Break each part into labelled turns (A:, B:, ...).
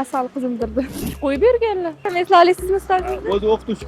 A: Asal qizimdirdi. Qo'yib berganlar. Esla olasizmi ustozingizni?
B: O'zi o'qituvchi.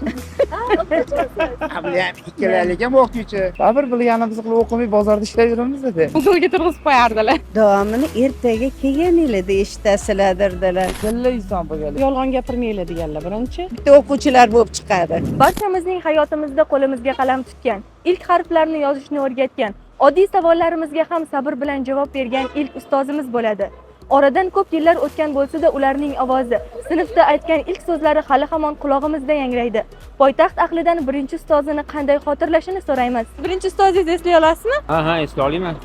C: Bular ham ikkalalik ham o'qituvchi. Baribir bilganimizni qilib o'qimay bozorda ishlayveramiz dedi.
A: Qo'lga turg'izib qo'yardilar.
D: Davomini ertaga kelganinglar deyishdasiladilar.
C: Tilla inson bo'lgan.
A: Yolg'on gapirmanglar deganlar birinchi.
D: Bitta o'quvchilar bo'lib chiqadi.
A: Barchamizning hayotimizda qo'limizga qalam tutgan, ilk harflarni yozishni o'rgatgan, oddiy savollarimizga ham sabr bilan javob bergan ilk ustozimiz bo'ladi. Oradan ko'p yillar o'tgan bo'lsa-da, ularning ovozi, sinfda aytgan ilk so'zlari hali hamon qulog'imizda yangraydi. Poytaxt ahlidan birinchi ustozini qanday xotirlashini so'raymiz. Birinchi ustozingizni eslay olasizmi?
B: Ha, eslay olaman.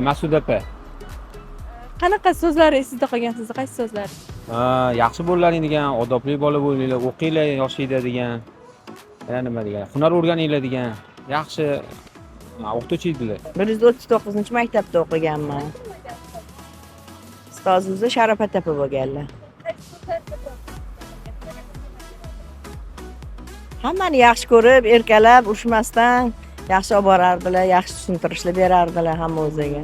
B: Mas'ud opa.
A: Qanaqa so'zlari esingizda qolgan sizni? Qaysi so'zlar?
B: Yaxshi bo'lalaring degan, odobli bola bo'linglar, o'qinglar yoshlikda degan. Yana nima degan? Hunar o'rganinglar degan. Yaxshi o'qituvchi edilar.
D: 139-maktabda o'qiganman. Ustozimiz Sharopat opa bo'lganlar. Hammani yaxshi ko'rib, erkalab, urushmasdan yaxshi olib borardilar, yaxshi tushuntirishlar berardilar hamma o'ziga.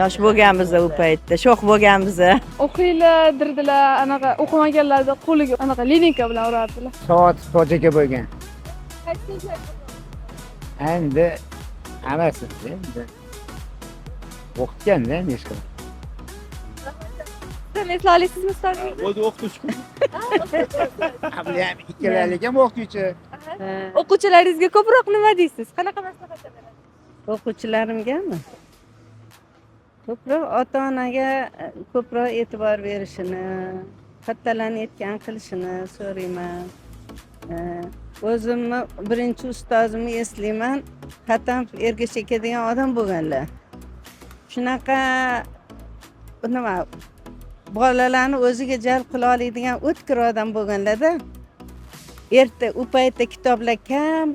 D: Yosh bo'lganmiz u paytda, sho'x bo'lganmiz.
A: O'qinglar dirdilar, anaqa o'qimaganlarda qo'liga anaqa lininka bilan urardilar.
C: Soat fojiga bo'lgan. Endi hammasi endi o'qitganda nechta.
A: Siz esla olasizmi ustozingizni?
B: O'zi o'qituvchi.
C: Bular ham ikkalalik ham o'qituvchi.
A: O'quvchilaringizga ko'proq nima deysiz? Qanaqa maslahat berasiz?
D: O'quvchilarimgami? Ko'proq ota-onaga ko'proq e'tibor berishini, kattalarni aytgan qilishini so'rayman. O'zimni birinchi ustozimni eslayman. Qattiq erga chekadigan odam bo'lganlar. Shunaqa nima bolalarni o'ziga jalb qila oladigan o'tkir odam bo'lganlarda, erta u paytda kitoblar kam,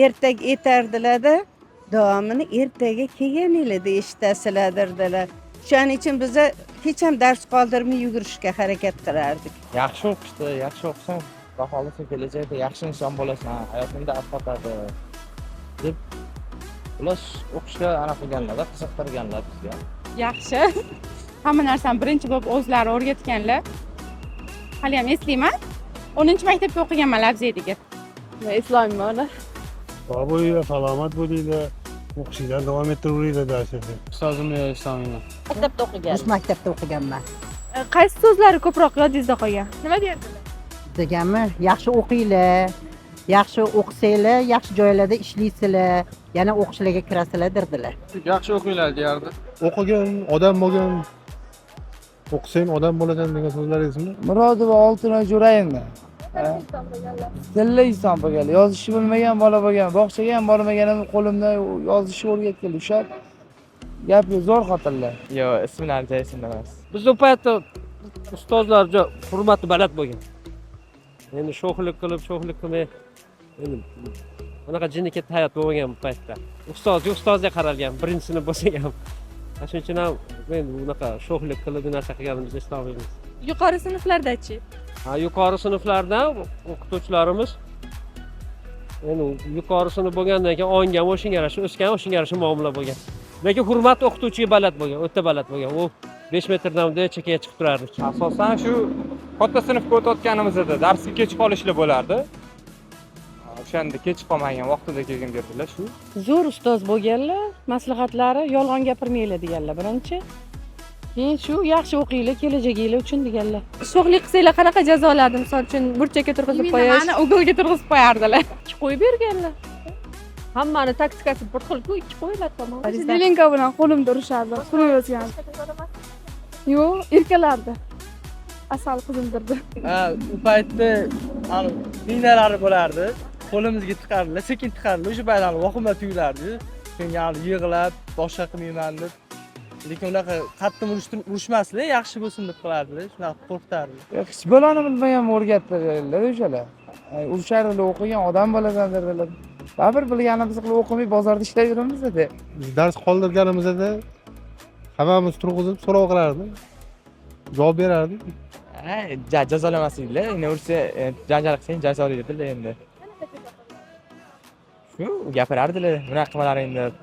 D: ertaga yetardilarda, davomini ertaga kelganinglar deyishdasilardilar. Shuning uchun biz hech ham dars qoldirmay yugurishga harakat qilardik.
E: Yaxshi o'qishdi, yaxshi o'qisang, xudo xohlasa kelajakda yaxshi inson bo'lasan, hayotingda asqotadi deb ular o'qishga anaqa qilganlar, qiziqtirganlar bizga.
A: Yaxshi. Hamma narsani birinchi bo'lib o'zlari o'rgatganlar. Hali ham eslayman. 10-maktabda o'qiganman Labziyadagi. Men eslayman uni.
F: Sog' bo'linglar, salomat bo'linglar. O'qishinglarni davom ettiraveringlar darslarni.
B: Ustozimni eslamayman.
D: Maktabda o'qigan.
G: Maktabda o'qiganman.
A: Qaysi so'zlari ko'proq yodingizda qolgan? Nima derdilar?
G: Deganmi, yaxshi o'qinglar, yaxshi o'qisanglar, yaxshi joylarda ishlaysizlar, yana o'qishlarga kirasizlar derdilar.
B: Yaxshi o'qinglar deyardi.
F: O'qigan, odam bo'lgan, o'qisang odam bo'lasan degan so'zlaringizmi?
C: Murodova Oltinoy Jo'rayevni. Tilla inson bo'lgan. Yozishi bilmagan bola bo'lgan, bog'chaga ham bormaganim qo'limda yozishni o'rgatgan. Ushab gap zo'r xotinlar.
E: Yo'q, ismlari esimda emas.
H: Biz u paytda ustozlar hurmati baland bo'lgan. Endi sho'xlik qilmay, endi bunaqa jinniki hayot bo'lgan bu paytda. Ustozga qaralgan, birinchi sinf bo'lsa ham. Shuning uchun ham men bunaqa sho'xlik qilib narsa qilganimizni eslamaymiz.
A: Yuqori sinflarda-chi?
H: Yuqori sinflarda o'qituvchilarimiz endi yuqori sinf bo'lgandan keyin ongan o'shanga yarasha o'sgan, o'shanga yarasha muomala bo'lgan. Lekin hurmat o'qituvchiga baland bo'lgan, o'ta baland bo'lgan. U 5 metrdan unday chekkaga chiqib turardik.
E: Asosan shu katta sinfga o'tayotganimizda darsga kech qolishlar bo'lardi. O'shanda kech qolmagan vaqtida kelgan berdilar shu.
A: Zo'r ustoz bo'lganlar, maslahatlari yolg'on gapirmanglar deganlar birinchi. Keyin shu yaxshi o'qinglar, kelajaginglar uchun deganlar. Sho'xlik qilsanglar qanaqa jazolarni, misol uchun burchakka turg'izib qo'yish, mana o'g'ilga turg'izib qo'yardilar. Ikki qo'yib berganlar. Hammani taktikasi bir xil-ku, ikki qo'ylar tamom. Lilinka bilan qo'limda urishardi, pul yozgan. Yo'q, erkalardi. Asal qizimdirdi.
I: U paytda minalari bo'lardi. Qo'limizga tiqardilar, sekin tiqardilar. O'sha paytda vahima tuyulardi. Keyin yig'lab, boshqa qilmayman deb. Lekin unaqa qattiq urishmaslar, yaxshi bo'lsin deb qilardilar. Shunaqa qo'rqitardi.
C: Hech bolani bilmagan o'rgatdilar o'shalar. Urushardilar, o'qigan odam bo'lasan derdilar. Baribir bilganimizni qilib o'qimay bozorda ishlayveramiz dedi.
F: Biz dars qoldirganimizda hammamiz turg'izib so'roq qilardi. Javob berardi.
E: Jazolamasdilar, endi ursa janjal qilsang jazolaydilar endi. Shu gapirardilar, bunaqa qilmalaring deb,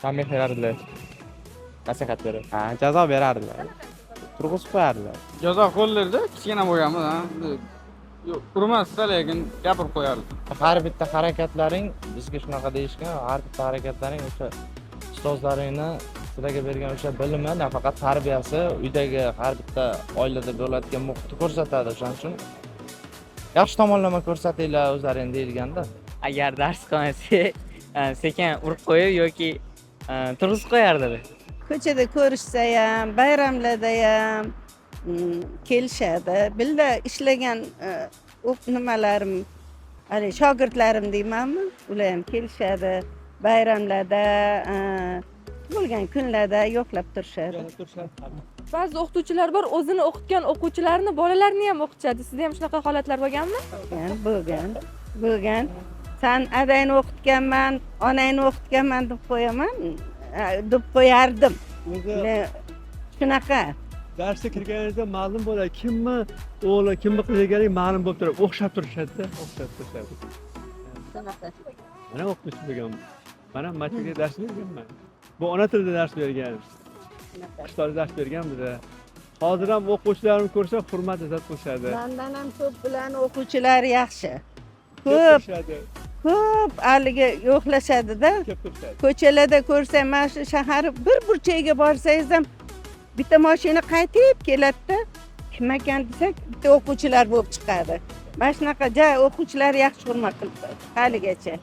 E: tanbeh berardilar. Nasihat berib. Jazo berardilar. turg'izib qo'yardilar.
J: Jazo qo'llarda kichkina bo'lganmiz, urmasdi, lekin gapirib qo'yardi.
E: Har bitta harakatlaring bizga shunaqa deyishgan, har bitta harakatlaring o'sha ustozlaringni sizlarga bergan o'sha bilimi, nafaqat tarbiyasi uydagi har bitta oilada bo'ladigan muhitni ko'rsatadi. O'shaning uchun yaxshi tomonlama ko'rsatinglar o'zlaring deyilganda.
K: Agar dars qilmasa, sekin urib qo'yib yoki turg'izib qo'yardi.
D: Ko'chada ko'rishsa ham, bayramlarda ham kelishadi. Bilda ishlagan nimalarim, hali shogirdlarim deymanmi, ular ham kelishadi. Bayramlarda, bo'lgan kunlarda yo'qlab turishadi.
A: Ba'zi o'qituvchilar bor, o'zini o'qitgan o'quvchilarini bolalarini ham o'qitadi. Sizda ham shunaqa holatlar bo'lganmi?
D: Bo'lgan. Sen adangni o'qitganman, onangni o'qitganman deb qo'yaman, deb qo'yardim. Shunaqa.
H: Darsga kirganingizda ma'lum bo'ladi, kimni o'g'li, kimni qizi ekani ma'lum bo'lib turadi. O'xshab turishadi. Mana o'qituvchi bo'lganman. Mana matematika dars berganman. Bu ona tilida dars bergan. Qishloqda dars bergan biza. Hozir ham o'quvchilarimni ko'rsa hurmat izzat qilishadi.
D: Mendan ham ko'p bilan o'quvchilar yaxshi. Ko'p haliga yo'qlashadi-da. Ko'chalarda ko'rsam, mana shu shahar bir burchagiga borsangiz ham bitta mashina qaytib keladi-da. Kim ekan desak, bitta o'quvchilar bo'lib chiqadi. Mana shunaqa o'quvchilar yaxshi hurmat qilibdi haligacha.